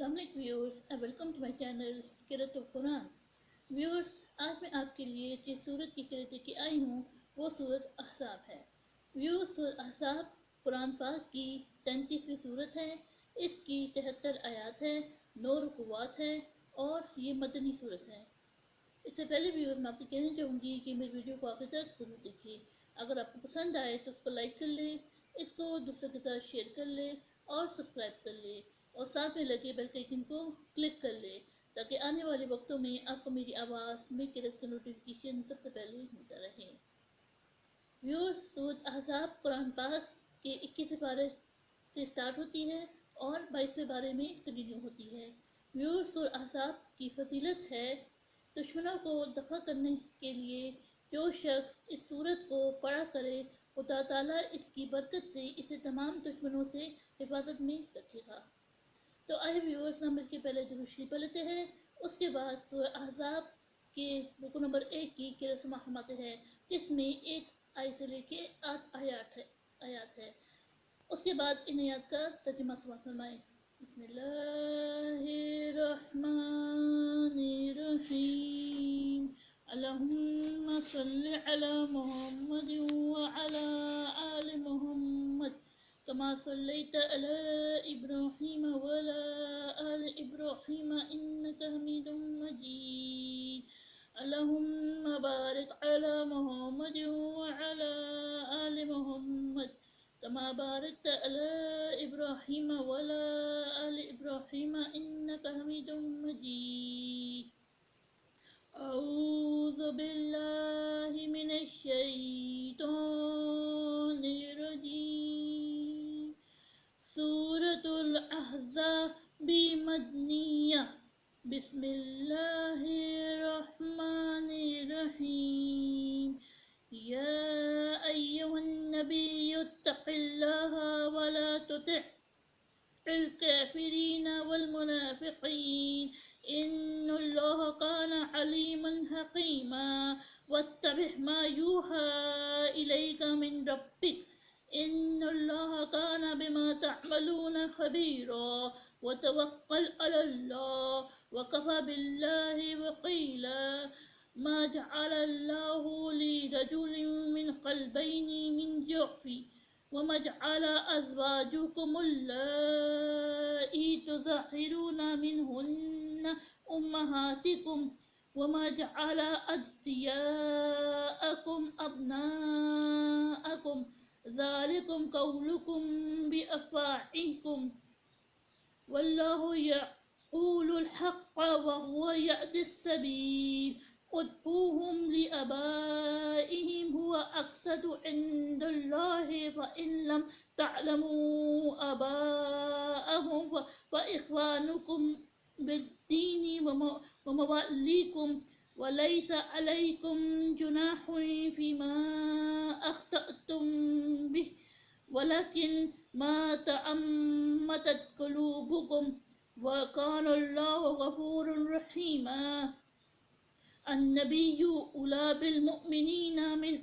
Assalamualaikum viewers and welcome to my channel Qiratul Quran. Viewers, आज मैं आपके लिए जिस सूरत की किरत लेके आई हूँ वो सूरत अहज़ाब है। व्यूअर्स, सूरत अहज़ाब कुरान पाक की 33वीं सूरत है। इसकी 73 आयात है, 9 रुकुआत है और ये मदनी सूरत है। इससे पहले व्यूअर मैं आपसे कहना चाहूँगी कि मेरी वीडियो को आखिर तक ज़रूर देखिए। अगर आपको पसंद आए तो उसको लाइक कर ले, इसको दूसरों के साथ शेयर कर ले और सब्सक्राइब कर ले और साथ में लगे बेल के आइकन को क्लिक कर ले ताकि आने वाले वक्तों में आपको मेरी आवाज़ में किरत का नोटिफिकेशन सबसे पहले मिलता रहे। व्यूअर्स, सूरत अहज़ाब कुरान पाक के 21 पारे से स्टार्ट होती है और 22वें पारे में कंटिन्यू होती है। व्यूअर्स, सूरत अहज़ाब की फजीलत है दुश्मनों को दफा करने के लिए जो शख्स इस सूरत को पढ़ा करे खुदा ताला इसकी बरकत से इसे तमाम दुश्मनों से हिफाजत में रखेगा। तो आए व्यूअर्स, हम इसके पहले दुरूद शरीफ पढ़ लेते हैं। उसके बाद सूरह अहज़ाब के रुकू नंबर 1 की किरत समाते हैं जिसमें एक आयत से लेके 8 आयात है। उसके बाद इन आयात का तर्जुमा समाअत फरमाएं। बिस्मिल्लाहिर्रहमानिर्रहीम। अल्लाहुम्मा सल्लि अला मुहम्मद व अला आलि मुहम्मद कमा सल्लैता अला इब्राहीम व अला आलि इब्राहीम इन्नका हमीदुम मजीद। अल्लाहुम्मा बारिक अला मुहम्मद व अला आलि मुहम्मद कमा बारकता अला इब्राहीम व अला आलि इब्राहीम इन्नका हमीदुम मजीद। अऊज़ु बिल्लाहि मिनश शैतानिर रजीम। सूरतुल अहज़ाब मदनिया। बिस्मिल्लाहिर्रहमानिर्रहीम। या अय्युहन्नबिय्यु इत्तक़िल्लाहा व ला तुतिअल काफ़िरीन वल मुनाफ़िक़ीन इन्नल्लाहा कान अलीमन हकीमा। वत्तबिअ मा यूहा इलैका मिन रब्बिक इन्नल्लाहा कान बिमा तअमलून खबीरा। वतवक्कल अलल्लाह वकफ़ा बिल्लाहि वकीला। मा जअलल्लाहु लिरजुलिन मिन क़ल्बैनि मिन जौफ़ि वमा जअल अज़वाजुकुम अल्लाती तुज़हिरून मिनहुन्न उम्महातिकुम वमा जअल अदइयाकुम अब्नाअकुम ज़ालिकुम क़ौलुकुम बिअफ़वाहिकुम वल्लाहु यक़ूलुल हक़्क़ व हुवा यहदिस सबील। उद्ऊहुम लिआबाइहिम हुवा अक़सतु इंदल्लाहि फ़इन लम तअलमू आबाअहुम फ़इख़्वानुकुम बिद्दीनि व मवालीकुम वलैसा अलैकुम जुनाहुन फ़ीमा अख़्तअतुम बिहि वलकिन मा तअम्मदत क़ुलूबुकुम व कानल्लाहु गफ़ूरुर रहीमा। अन्नबिय्यु औला बिल मुमिनीना मिन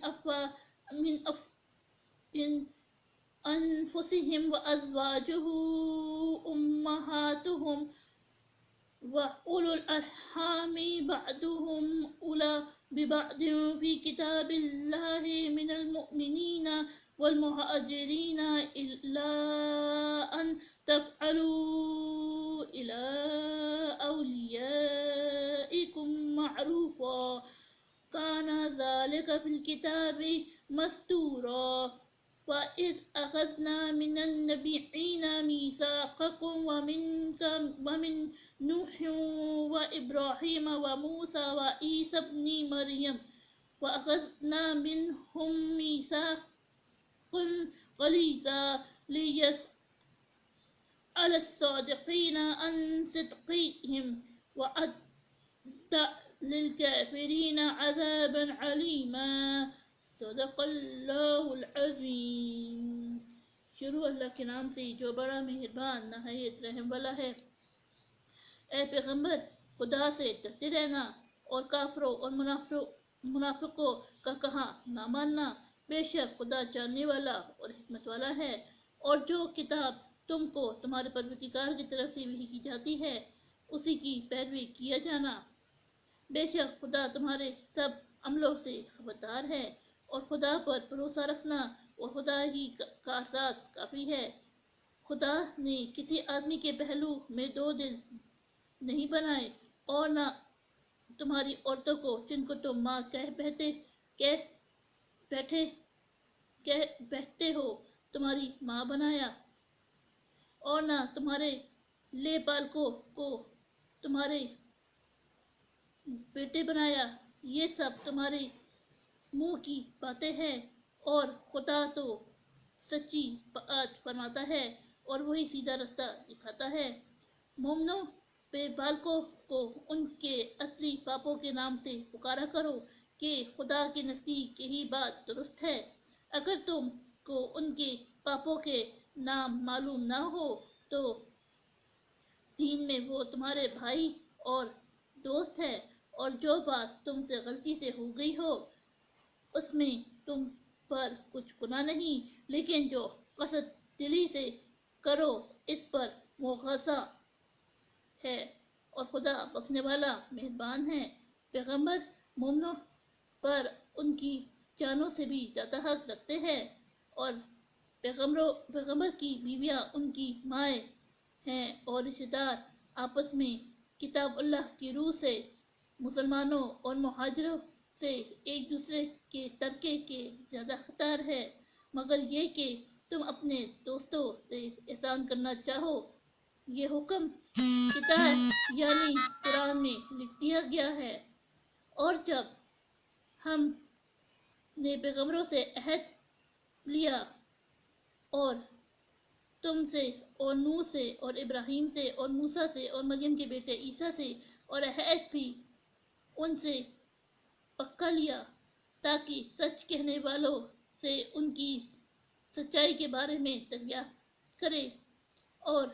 अनफुसिहिम व अज़वाजुहु उम्महातुहुम व उलुल अर्हामि बअदुहुम औला बिबअदिन फ़ी किताबिल्लाहि मिनल मुमिनीना वल मुहाजिरीना इल्ला अन तफ़अलू इला औलियाइकुम मअरूफ़ा काना ज़ालिका फ़िल किताबि मस्तूरा। वइज़ अख़ज़ना मिनन नबिय्यीना मीसाक़कुम व मिन नूहिन व इब्राहीम व मूसा व ईसा इब्न मरियम व अख़ज़ना मिनहुम मीसाक़न ग़लीज़ा लियस्अल अस्सादिक़ीन अन सिद्क़िहिम व अ'तद्ना लिलकाफ़िरीन अज़ाबन अलीमा। सदक़ल्लाहुल अज़ीम। शुरू अल्लाह के नाम से जो बड़ा मेहरबान नहायत रहम वाला है। ए पैगम्बर, खुदा से डरते रहना और काफरों और मुनाफिकों का कहा ना मानना। बेशक खुदा जानने वाला और हिकमत वाला है। और जो किताब تم کو تمہارے پروردگار کی طرف سے وحی کی جاتی ہے اسی کی پیروی کیا جانا۔ بے شک خدا تمہارے سب عملوں سے خبردار ہے، اور خدا پر بھروسہ رکھنا اور خدا ہی کا احساس کافی ہے۔ خدا نے کسی آدمی کے پہلو میں دو دل نہیں بنائے، اور نہ تمہاری عورتوں کو جن کو تم ماں کہہ بیٹھتے ہو تمہاری ماں بنایا، اور نہ تمہارے لے پالکوں کو تمہارے بیٹے بنایا۔ یہ سب تمہارے منہ کی باتیں ہیں، اور خدا تو سچی بات فرماتا ہے اور وہی سیدھا رستہ دکھاتا ہے۔ مومنوں، بے بالکوں کو ان کے اصلی باپوں کے نام سے پکارا کرو کہ خدا کے نزدیک یہی بات درست ہے۔ اگر تم کو ان کے باپوں کے نام معلوم نہ ہو تو دین میں وہ تمہارے بھائی اور دوست ہے، اور جو بات تم سے غلطی سے ہو گئی ہو اس میں تم پر کچھ گناہ نہیں، لیکن جو قصد دلی سے کرو اس پر مواخذہ ہے، اور خدا بخشنے والا مہربان ہے۔ پیغمبر مومنوں پر ان کی جانوں سے بھی زیادہ حق رکھتے ہیں، اور پیغمبر کی بیویاں ان کی مائیں ہیں، اور رشتہ دار آپس میں کتاب اللہ کی روح سے مسلمانوں اور مہاجروں سے ایک دوسرے کے ترکے کے زیادہ حقدار ہے، مگر یہ کہ تم اپنے دوستوں سے احسان کرنا چاہو۔ یہ حکم کتاب یعنی قرآن میں لکھ دیا گیا ہے، اور جب ہم نے پیغمبروں سے عہد لیا اور تم سے اور نوح سے اور ابراہیم سے اور موسیٰ سے اور مریم کے بیٹے عیسیٰ سے، اور عہد بھی ان سے پکا لیا تاکہ سچ کہنے والوں سے ان کی سچائی کے بارے میں دریافت کرے، اور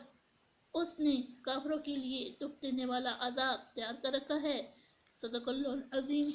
اس نے کافروں کے لیے دکھ دینے والا عذاب تیار کر رکھا ہے۔ صدق اللہ العظیم۔